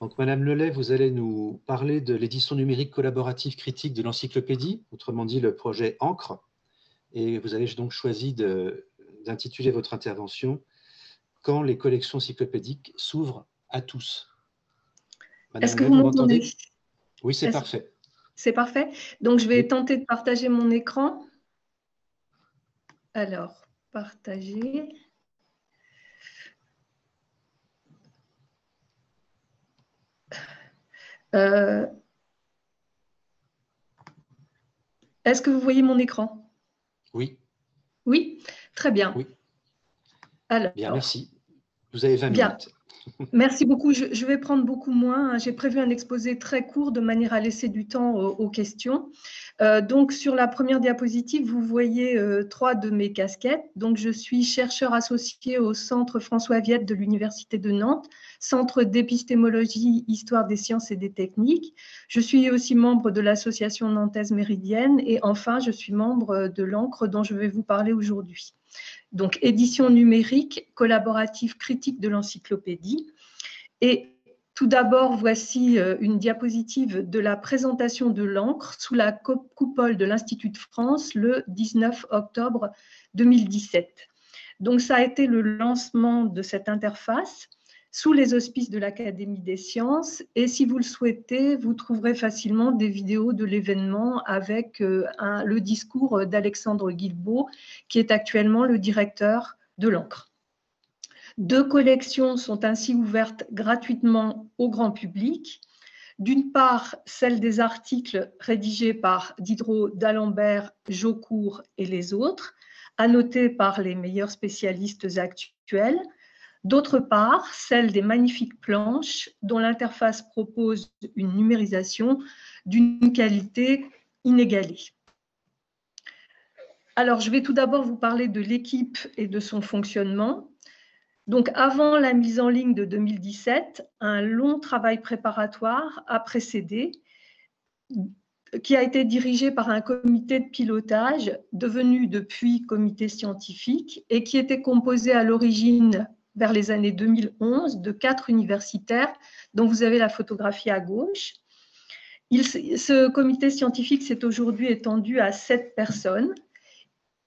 Donc, Madame Lelay, vous allez nous parler de l'édition numérique collaborative critique de l'encyclopédie, autrement dit le projet Encre. Et vous avez donc choisi d'intituler votre intervention « Quand les collections encyclopédiques s'ouvrent à tous ». Madame Est-ce que Lelay, vous vous m'entendez? m'entendez? Oui, c'est parfait. C'est parfait. Donc, je vais Oui. tenter de partager mon écran. Alors, partager. Est-ce que vous voyez mon écran? Oui. Oui, très bien. Oui. Alors, bien, merci. Vous avez 20 bien. minutes. Merci beaucoup. Je vais prendre beaucoup moins. J'ai prévu un exposé très court de manière à laisser du temps aux questions. Donc, sur la première diapositive, vous voyez 3 de mes casquettes. Donc, je suis chercheur associé au Centre François Viette de l'Université de Nantes, Centre d'épistémologie, histoire des sciences et des techniques. Je suis aussi membre de l'association nantaise Méridienne et enfin, je suis membre de l'Encre dont je vais vous parler aujourd'hui. Donc, édition numérique collaborative critique de l'encyclopédie. Et tout d'abord, voici une diapositive de la présentation de l'Encre sous la coupole de l'Institut de France le 19 octobre 2017. Donc, ça a été le lancement de cette interface sous les auspices de l'Académie des sciences. Et si vous le souhaitez, vous trouverez facilement des vidéos de l'événement avec le discours d'Alexandre Guilbault, qui est actuellement le directeur de l'Encre. 2 collections sont ainsi ouvertes gratuitement au grand public. D'une part, celle des articles rédigés par Diderot, d'Alembert, Jaucourt et les autres, annotés par les meilleurs spécialistes actuels. D'autre part, celle des magnifiques planches dont l'interface propose une numérisation d'une qualité inégalée. Alors, je vais tout d'abord vous parler de l'équipe et de son fonctionnement. Donc, avant la mise en ligne de 2017, un long travail préparatoire a précédé, qui a été dirigé par un comité de pilotage devenu depuis comité scientifique et qui était composé à l'origine, vers les années 2011, de 4 universitaires dont vous avez la photographie à gauche. Ce comité scientifique s'est aujourd'hui étendu à 7 personnes.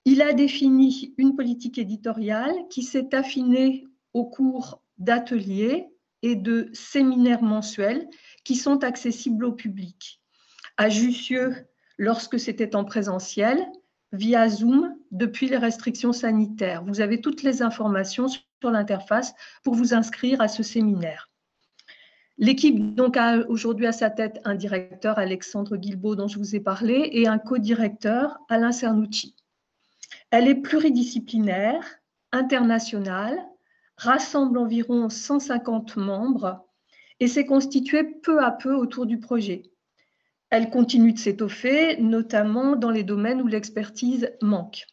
Il a défini une politique éditoriale qui s'est affinée au cours d'ateliers et de séminaires mensuels qui sont accessibles au public. À Jussieu, lorsque c'était en présentiel, via Zoom, depuis les restrictions sanitaires. Vous avez toutes les informations sur l'interface pour vous inscrire à ce séminaire. L'équipe donc a aujourd'hui à sa tête un directeur, Alexandre Guilbault, dont je vous ai parlé, et un co-directeur, Alain Cernucci. Elle est pluridisciplinaire, internationale, rassemble environ 150 membres et s'est constituée peu à peu autour du projet. Elle continue de s'étoffer, notamment dans les domaines où l'expertise manque.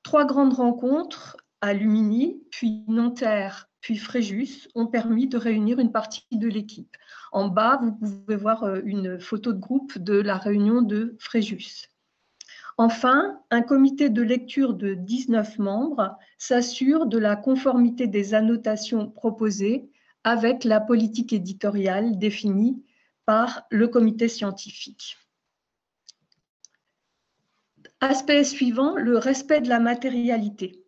3 grandes rencontres à Lumini, puis Nanterre, puis Fréjus, ont permis de réunir une partie de l'équipe. En bas, vous pouvez voir une photo de groupe de la réunion de Fréjus. Enfin, un comité de lecture de 19 membres s'assure de la conformité des annotations proposées avec la politique éditoriale définie par le comité scientifique. Aspect suivant, le respect de la matérialité.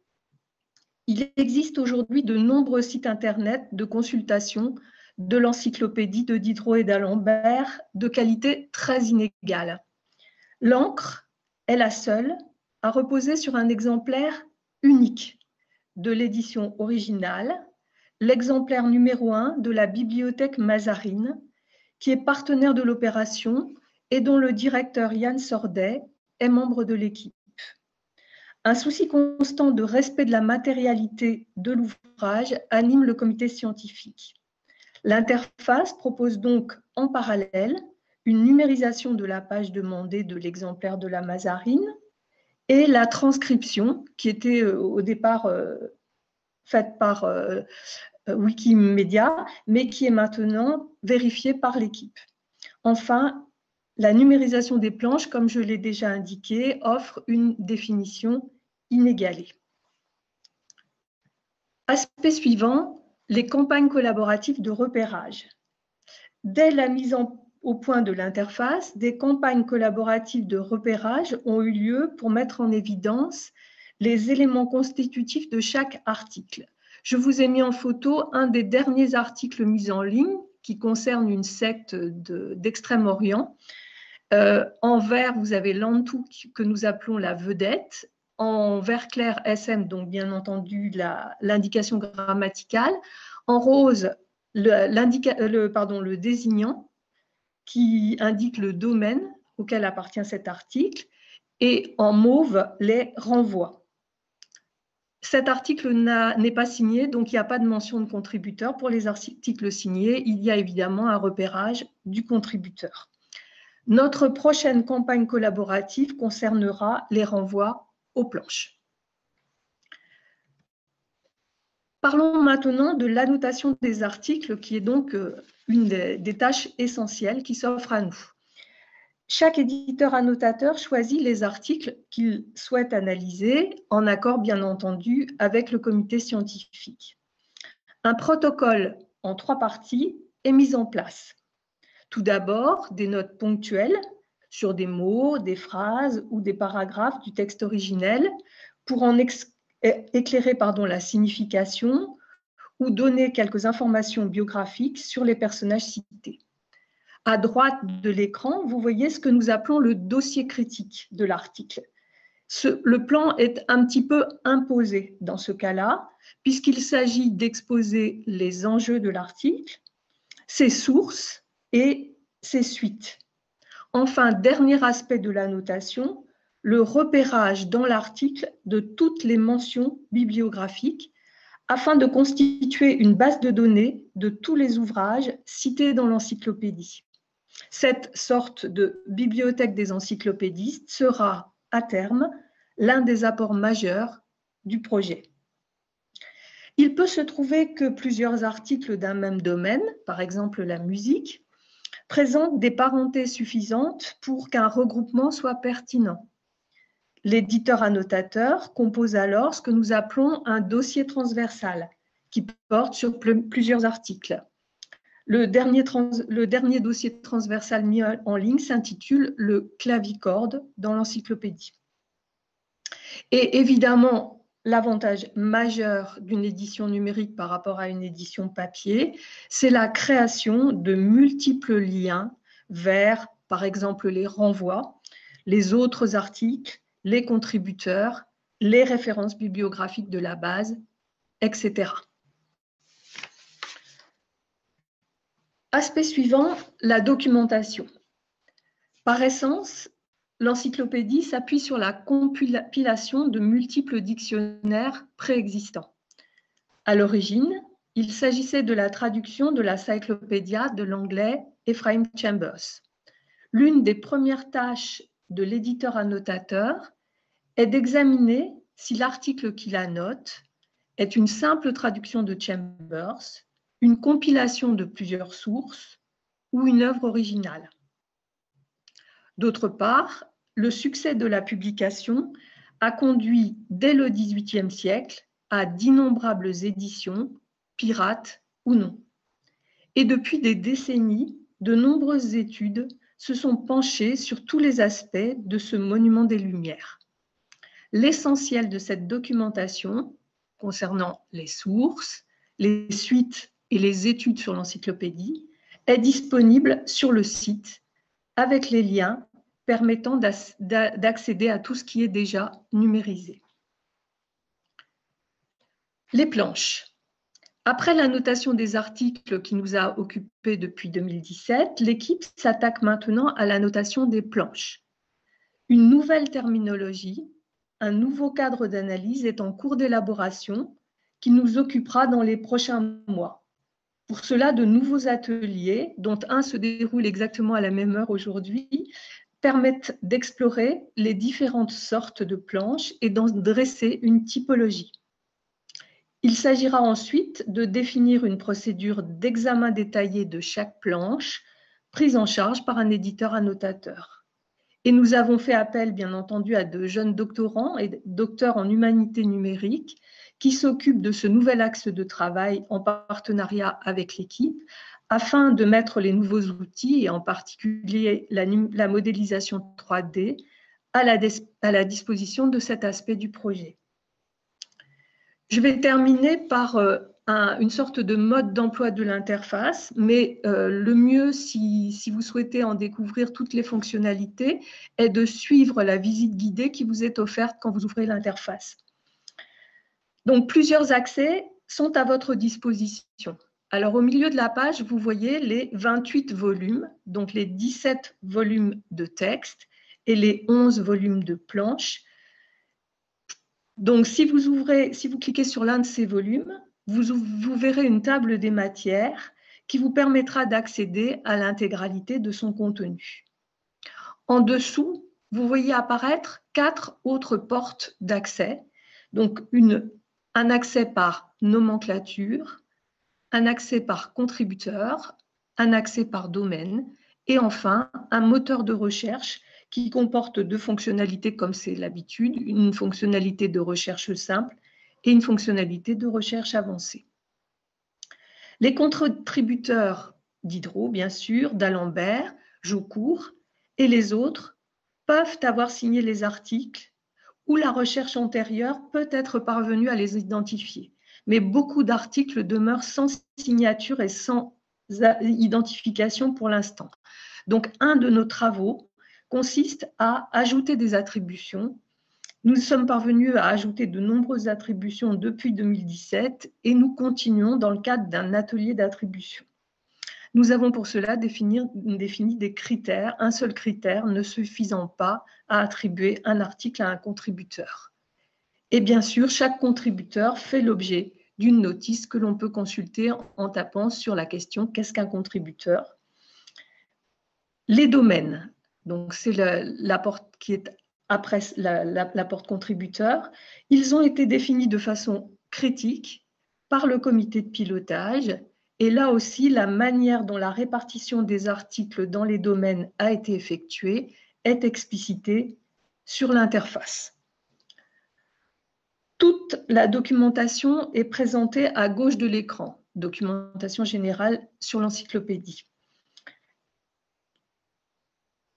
Il existe aujourd'hui de nombreux sites internet de consultation de l'encyclopédie de Diderot et d'Alembert de qualité très inégale. L'Encre est la seule à reposer sur un exemplaire unique de l'édition originale, l'exemplaire numéro 1 de la bibliothèque Mazarine, qui est partenaire de l'opération et dont le directeur Yann Sordet est membre de l'équipe. Un souci constant de respect de la matérialité de l'ouvrage anime le comité scientifique. L'interface propose donc en parallèle une numérisation de la page demandée de l'exemplaire de la Mazarine et la transcription qui était au départ faite par Wikimedia, mais qui est maintenant vérifiée par l'équipe. Enfin, la numérisation des planches, comme je l'ai déjà indiqué, offre une définition inégalée. Aspect suivant, les campagnes collaboratives de repérage. Dès la mise au point de l'interface, des campagnes collaboratives de repérage ont eu lieu pour mettre en évidence les éléments constitutifs de chaque article. Je vous ai mis en photo un des derniers articles mis en ligne qui concerne une secte d'Extrême-Orient. En vert, vous avez l'Antou que nous appelons la vedette. En vert clair, SM, donc bien entendu l'indication grammaticale. En rose, le désignant qui indique le domaine auquel appartient cet article. Et en mauve, les renvois. Cet article n'est pas signé, donc il n'y a pas de mention de contributeur. Pour les articles signés, il y a évidemment un repérage du contributeur. Notre prochaine campagne collaborative concernera les renvois aux planches. Parlons maintenant de l'annotation des articles, qui est donc une des tâches essentielles qui s'offrent à nous. Chaque éditeur annotateur choisit les articles qu'il souhaite analyser, en accord bien entendu avec le comité scientifique. Un protocole en 3 parties est mis en place. Tout d'abord, des notes ponctuelles sur des mots, des phrases ou des paragraphes du texte originel pour en éclairer la signification ou donner quelques informations biographiques sur les personnages cités. À droite de l'écran, vous voyez ce que nous appelons le dossier critique de l'article. Le plan est un petit peu imposé dans ce cas-là, puisqu'il s'agit d'exposer les enjeux de l'article, ses sources et ses suites. Enfin, dernier aspect de l'annotation, le repérage dans l'article de toutes les mentions bibliographiques afin de constituer une base de données de tous les ouvrages cités dans l'encyclopédie. Cette sorte de bibliothèque des encyclopédistes sera, à terme, l'un des apports majeurs du projet. Il peut se trouver que plusieurs articles d'un même domaine, par exemple la musique, présentent des parentés suffisantes pour qu'un regroupement soit pertinent. L'éditeur annotateur compose alors ce que nous appelons un dossier transversal qui porte sur plusieurs articles. Le dernier dossier transversal mis en ligne s'intitule le clavicorde dans l'encyclopédie. Et évidemment, l'avantage majeur d'une édition numérique par rapport à une édition papier, c'est la création de multiples liens vers, par exemple, les renvois, les autres articles, les contributeurs, les références bibliographiques de la base, etc. Aspect suivant, la documentation. Par essence, l'encyclopédie s'appuie sur la compilation de multiples dictionnaires préexistants. À l'origine, il s'agissait de la traduction de la Cyclopédia de l'anglais Ephraim Chambers. L'une des premières tâches de l'éditeur annotateur est d'examiner si l'article qu'il annote est une simple traduction de Chambers, une compilation de plusieurs sources ou une œuvre originale. D'autre part, le succès de la publication a conduit dès le XVIIIe siècle à d'innombrables éditions, pirates ou non. Et depuis des décennies, de nombreuses études se sont penchées sur tous les aspects de ce monument des Lumières. L'essentiel de cette documentation concernant les sources, les suites et les études sur l'encyclopédie est disponible sur le site avec les liens permettant d'accéder à tout ce qui est déjà numérisé. Les planches. Après l'annotation des articles qui nous a occupés depuis 2017, l'équipe s'attaque maintenant à l'annotation des planches. Une nouvelle terminologie, un nouveau cadre d'analyse est en cours d'élaboration qui nous occupera dans les prochains mois. Pour cela, de nouveaux ateliers, dont un se déroule exactement à la même heure aujourd'hui, permettent d'explorer les différentes sortes de planches et d'en dresser une typologie. Il s'agira ensuite de définir une procédure d'examen détaillé de chaque planche, prise en charge par un éditeur annotateur. Et nous avons fait appel, bien entendu, à de jeunes doctorants et docteurs en humanité numérique qui s'occupent de ce nouvel axe de travail en partenariat avec l'équipe, afin de mettre les nouveaux outils, et en particulier la modélisation 3D, à la disposition de cet aspect du projet. Je vais terminer par une sorte de mode d'emploi de l'interface, mais le mieux, si vous souhaitez en découvrir toutes les fonctionnalités, est de suivre la visite guidée qui vous est offerte quand vous ouvrez l'interface. Donc, plusieurs accès sont à votre disposition. Alors, au milieu de la page, vous voyez les 28 volumes, donc les 17 volumes de texte et les 11 volumes de planches. Donc, si vous cliquez sur l'un de ces volumes, vous verrez une table des matières qui vous permettra d'accéder à l'intégralité de son contenu. En dessous, vous voyez apparaître 4 autres portes d'accès. Donc, un accès par nomenclature, un accès par contributeur, un accès par domaine et enfin un moteur de recherche qui comporte 2 fonctionnalités comme c'est l'habitude, une fonctionnalité de recherche simple et une fonctionnalité de recherche avancée. Les contributeurs Diderot, bien sûr, d'Alembert, Jaucourt et les autres peuvent avoir signé les articles où la recherche antérieure peut être parvenue à les identifier. Mais beaucoup d'articles demeurent sans signature et sans identification pour l'instant. Donc, un de nos travaux consiste à ajouter des attributions. Nous sommes parvenus à ajouter de nombreuses attributions depuis 2017 et nous continuons dans le cadre d'un atelier d'attribution. Nous avons pour cela défini des critères, un seul critère ne suffisant pas à attribuer un article à un contributeur. Et bien sûr, chaque contributeur fait l'objet d'une notice que l'on peut consulter en tapant sur la question « Qu'est-ce qu'un contributeur ?» Les domaines, donc c'est la porte qui est après la porte contributeur, ils ont été définis de façon critique par le comité de pilotage. Et là aussi, la manière dont la répartition des articles dans les domaines a été effectuée est explicitée sur l'interface. Toute la documentation est présentée à gauche de l'écran, documentation générale sur l'encyclopédie.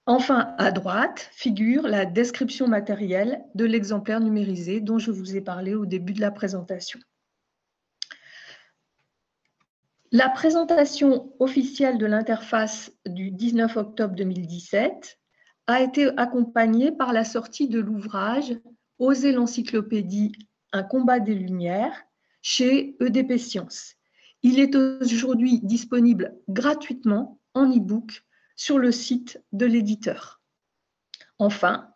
Enfin, à droite figure la description matérielle de l'exemplaire numérisé dont je vous ai parlé au début de la présentation. La présentation officielle de l'interface du 19 octobre 2017 a été accompagnée par la sortie de l'ouvrage « Oser l'encyclopédie, un combat des Lumières » chez EDP Sciences. Il est aujourd'hui disponible gratuitement en e-book sur le site de l'éditeur. Enfin,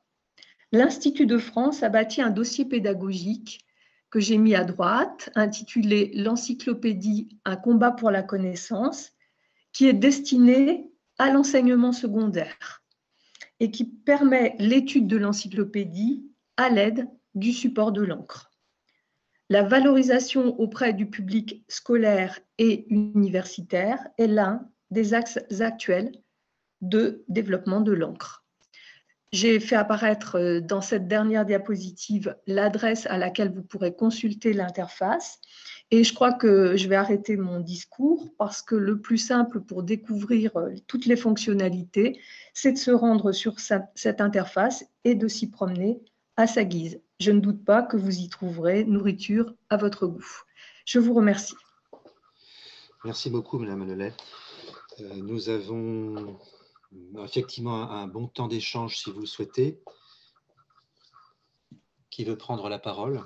l'Institut de France a bâti un dossier pédagogique que j'ai mis à droite, intitulé « L'encyclopédie, un combat pour la connaissance », qui est destiné à l'enseignement secondaire et qui permet l'étude de l'encyclopédie à l'aide du support de l'encre. La valorisation auprès du public scolaire et universitaire est l'un des axes actuels de développement de l'encre. J'ai fait apparaître dans cette dernière diapositive l'adresse à laquelle vous pourrez consulter l'interface et je crois que je vais arrêter mon discours parce que le plus simple pour découvrir toutes les fonctionnalités, c'est de se rendre sur cette interface et de s'y promener à sa guise. Je ne doute pas que vous y trouverez nourriture à votre goût. Je vous remercie. Merci beaucoup, Madame Lelay. Nous avons effectivement un bon temps d'échange si vous le souhaitez. Qui veut prendre la parole?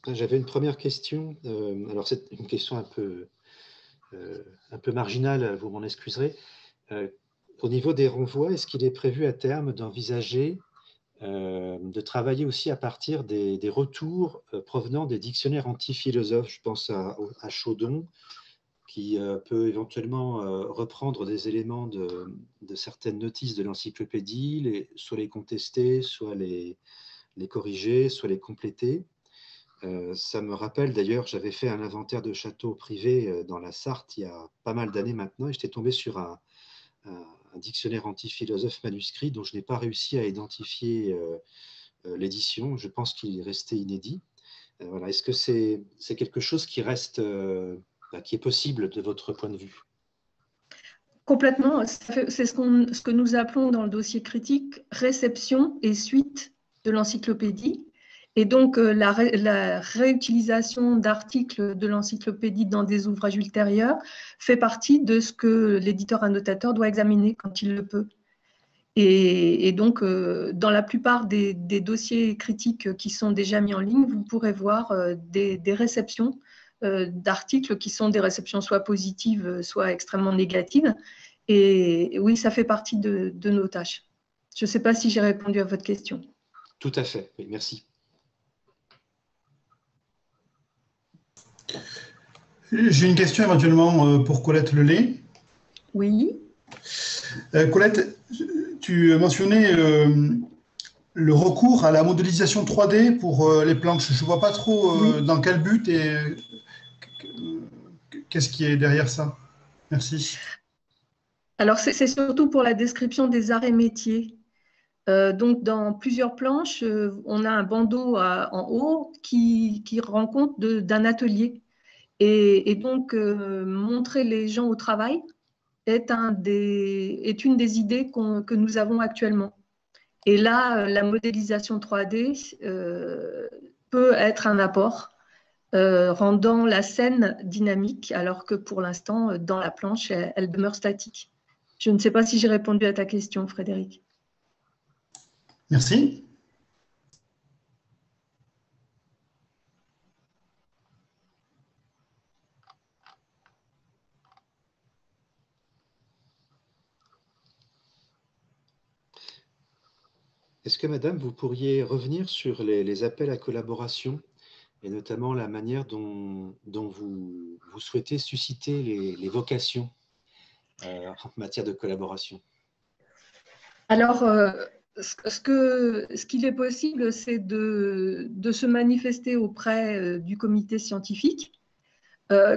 J'avais une première question. Alors, c'est une question un peu marginale, vous m'en excuserez. Au niveau des renvois, est-ce qu'il est prévu à terme d'envisager de travailler aussi à partir des retours provenant des dictionnaires anti-philosophes? Je pense à Chaudon, qui peut éventuellement reprendre des éléments de certaines notices de l'encyclopédie, soit les contester, soit les corriger, soit les compléter. Ça me rappelle d'ailleurs, j'avais fait un inventaire de châteaux privés dans la Sarthe il y a pas mal d'années maintenant, et j'étais tombé sur un dictionnaire anti-philosophe manuscrit dont je n'ai pas réussi à identifier l'édition. Je pense qu'il est resté inédit. Voilà. Est-ce que c'est quelque chose qui reste, qui est possible de votre point de vue? Complètement. C'est ce que nous appelons dans le dossier critique réception et suite de l'encyclopédie. Et donc, la réutilisation d'articles de l'encyclopédie dans des ouvrages ultérieurs fait partie de ce que l'éditeur annotateur doit examiner quand il le peut. Et donc, dans la plupart des dossiers critiques qui sont déjà mis en ligne, vous pourrez voir des réceptions d'articles qui sont des réceptions soit positives, soit extrêmement négatives. Et oui, ça fait partie de nos tâches. Je ne sais pas si j'ai répondu à votre question. Tout à fait, oui, merci. J'ai une question éventuellement pour Colette Lelay. Oui. Colette, tu mentionnais le recours à la modélisation 3D pour les planches. Je ne vois pas trop dans quel but et qu'est-ce qui est derrière ça. Merci. Alors, c'est surtout pour la description des arts et métiers. Donc, dans plusieurs planches, on a un bandeau en haut qui rend compte d'un atelier. Et donc, montrer les gens au travail est une des idées que nous avons actuellement. Et là, la modélisation 3D peut être un apport, rendant la scène dynamique, alors que pour l'instant, dans la planche, elle demeure statique. Je ne sais pas si j'ai répondu à ta question, Frédéric. Merci. Est-ce que, madame, vous pourriez revenir sur les appels à collaboration et notamment la manière dont vous souhaitez susciter les vocations en matière de collaboration? Alors, ce qu'il est possible, c'est de se manifester auprès du comité scientifique,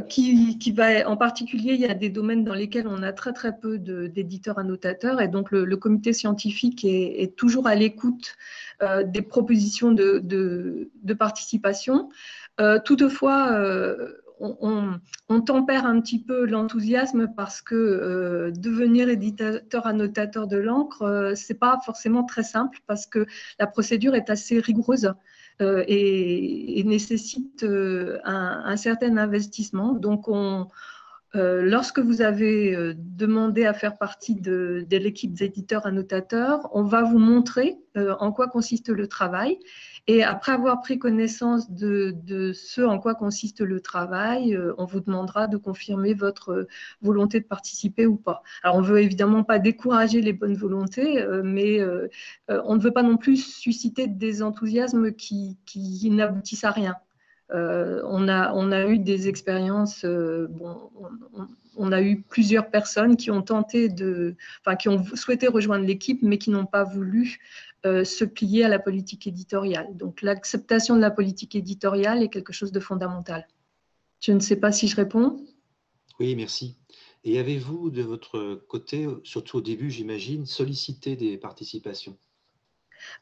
qui va, en particulier, il y a des domaines dans lesquels on a très très peu d'éditeurs annotateurs, et donc le comité scientifique est toujours à l'écoute des propositions de participation. Toutefois, on tempère un petit peu l'enthousiasme parce que devenir éditeur annotateur de l'encre, c'est pas forcément très simple parce que la procédure est assez rigoureuse et nécessite un certain investissement. Donc, lorsque vous avez demandé à faire partie de l'équipe d'éditeurs annotateurs, on va vous montrer en quoi consiste le travail. Et après avoir pris connaissance de ce en quoi consiste le travail, on vous demandera de confirmer votre volonté de participer ou pas. Alors, on ne veut évidemment pas décourager les bonnes volontés, mais on ne veut pas non plus susciter des enthousiasmes qui n'aboutissent à rien. On a eu des expériences, on a eu plusieurs personnes qui ont qui ont souhaité rejoindre l'équipe, mais qui n'ont pas voulu se plier à la politique éditoriale. Donc, l'acceptation de la politique éditoriale est quelque chose de fondamental. Je ne sais pas si je réponds. Oui, merci. Et avez-vous, de votre côté, surtout au début, j'imagine, sollicité des participations?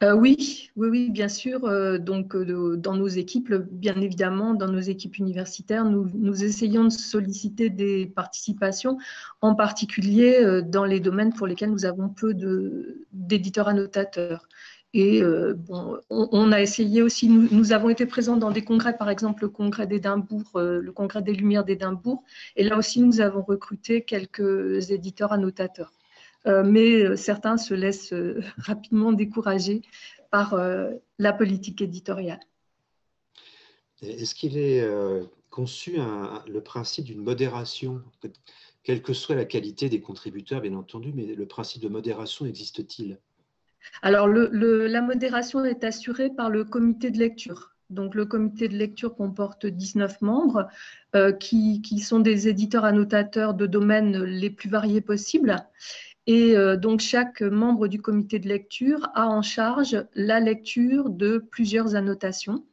Oui, bien sûr. Donc, dans nos équipes, bien évidemment, dans nos équipes universitaires, nous essayons de solliciter des participations, en particulier dans les domaines pour lesquels nous avons peu d'éditeurs annotateurs. Et on a essayé aussi, nous avons été présents dans des congrès, par exemple le congrès d'Édimbourg, le congrès des Lumières d'Édimbourg, et là aussi nous avons recruté quelques éditeurs annotateurs. Mais certains se laissent rapidement décourager par la politique éditoriale. Est-ce qu'il est conçu le principe d'une modération, quelle que soit la qualité des contributeurs, bien entendu, mais le principe de modération existe-t-il? Alors, la modération est assurée par le comité de lecture. Donc, le comité de lecture comporte 19 membres qui sont des éditeurs annotateurs de domaines les plus variés possibles. Et donc, chaque membre du comité de lecture a en charge la lecture de plusieurs annotations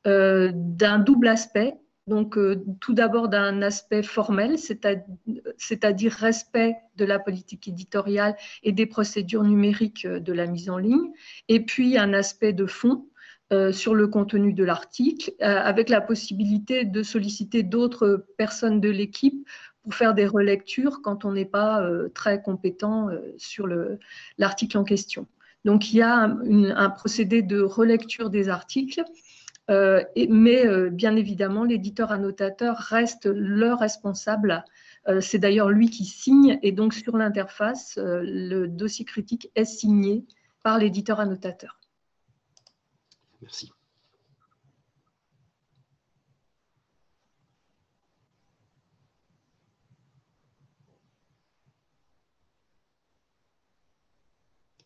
d'un double aspect. Donc, tout d'abord d'un aspect formel, c'est-à-dire respect de la politique éditoriale et des procédures numériques de la mise en ligne, et puis un aspect de fond, sur le contenu de l'article, avec la possibilité de solliciter d'autres personnes de l'équipe pour faire des relectures quand on n'est pas très compétent sur l'article en question. Donc, il y a un procédé de relecture des articles, mais bien évidemment, l'éditeur annotateur reste le responsable. C'est d'ailleurs lui qui signe, et donc sur l'interface, le dossier critique est signé par l'éditeur annotateur. Merci.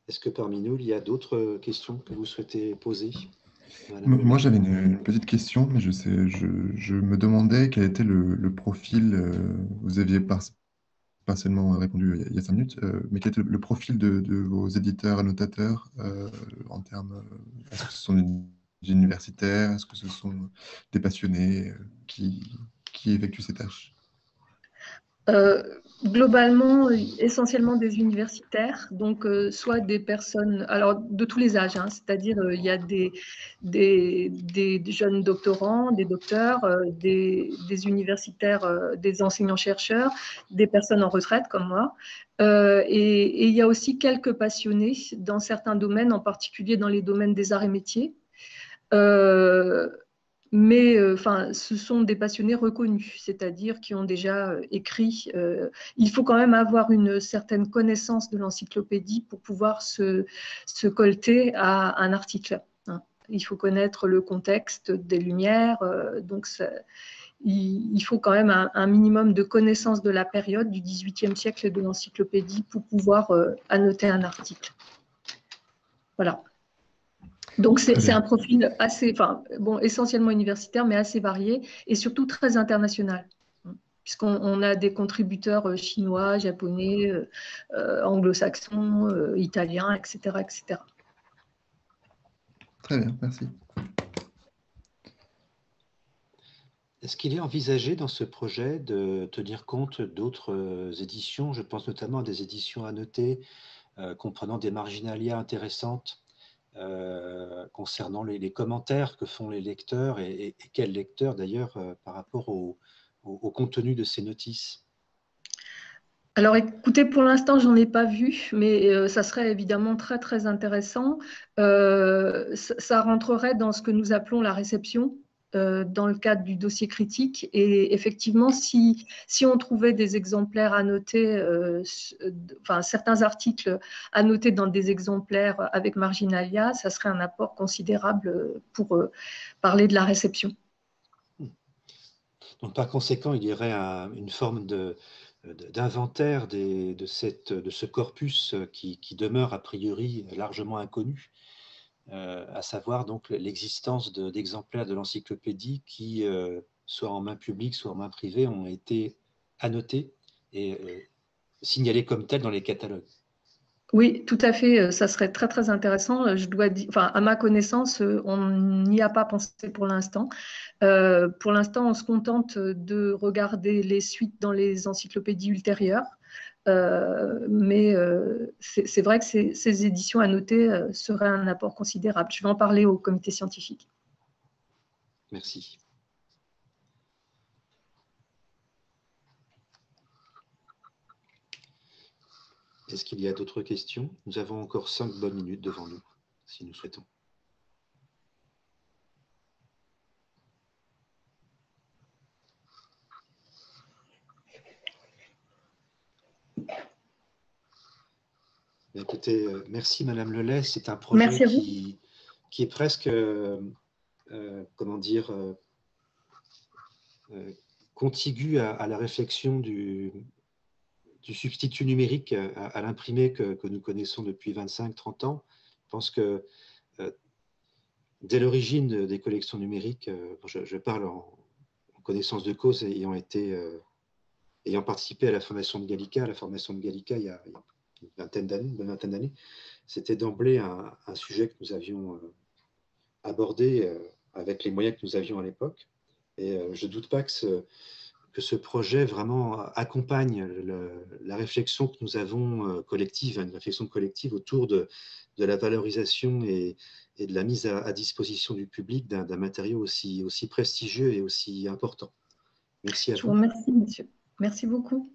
Est-ce que parmi nous, il y a d'autres questions que vous souhaitez poser? Moi, j'avais une petite question, mais je me demandais quel était le profil, vous aviez partiellement répondu il y a 5 minutes, mais quel était le profil de vos éditeurs, annotateurs, en termes, est-ce que ce sont des universitaires, est-ce que ce sont des passionnés qui effectuent ces tâches? Globalement, essentiellement des universitaires, donc soit des personnes, alors de tous les âges, hein, c'est-à-dire il y a des jeunes doctorants, des docteurs, des universitaires, des enseignants-chercheurs, des personnes en retraite comme moi, et il y a aussi quelques passionnés dans certains domaines, en particulier dans les domaines des arts et métiers. Mais ce sont des passionnés reconnus, c'est-à-dire qui ont déjà écrit. Il faut quand même avoir une certaine connaissance de l'encyclopédie pour pouvoir se colter à un article. Hein. Il faut connaître le contexte des Lumières, donc il faut quand même un minimum de connaissance de la période du XVIIIe siècle et de l'encyclopédie pour pouvoir annoter un article. Voilà. Donc, c'est un profil assez, essentiellement universitaire, mais assez varié et surtout très international, puisqu'on a des contributeurs chinois, japonais, anglo-saxons, italiens, etc., etc. Très bien, merci. Est-ce qu'il est envisagé dans ce projet de tenir compte d'autres éditions? Je pense notamment à des éditions annotées comprenant des marginalia intéressantes concernant les commentaires que font les lecteurs et quels lecteurs d'ailleurs par rapport au contenu de ces notices. Alors écoutez, pour l'instant, j'en ai pas vu, mais ça serait évidemment très très intéressant. Ça rentrerait dans ce que nous appelons la réception dans le cadre du dossier critique. Et effectivement, si on trouvait des exemplaires annotés, certains articles annotés dans des exemplaires avec marginalia, ça serait un apport considérable pour parler de la réception. Donc par conséquent, il y aurait une forme d'inventaire de ce corpus qui demeure a priori largement inconnu, à savoir donc l'existence d'exemplaires de l'encyclopédie qui, soit en main publique, soit en main privée, ont été annotés et signalés comme tels dans les catalogues. Oui, tout à fait, ça serait très très intéressant. Je dois dire, à ma connaissance, on n'y a pas pensé pour l'instant. Pour l'instant, on se contente de regarder les suites dans les encyclopédies ultérieures. Mais c'est vrai que ces éditions annotées seraient un apport considérable. Je vais en parler au comité scientifique. Merci. Est-ce qu'il y a d'autres questions? Nous avons encore 5 bonnes minutes devant nous, si nous souhaitons. Écoutez, merci Madame Lelay. C'est un projet qui est presque, comment dire, contigu à la réflexion du substitut numérique à l'imprimé que nous connaissons depuis 25-30 ans. Je pense que dès l'origine des collections numériques, je parle en connaissance de cause, ayant participé à la formation de Gallica. La formation de Gallica, il y a une vingtaine d'années, c'était d'emblée un sujet que nous avions abordé avec les moyens que nous avions à l'époque. Et je ne doute pas que ce projet vraiment accompagne la réflexion que nous avons collective, une réflexion collective autour de la valorisation et et de la mise à disposition du public d'un matériau aussi prestigieux et aussi important. Merci à Je vous vous. remercie, monsieur. Merci beaucoup.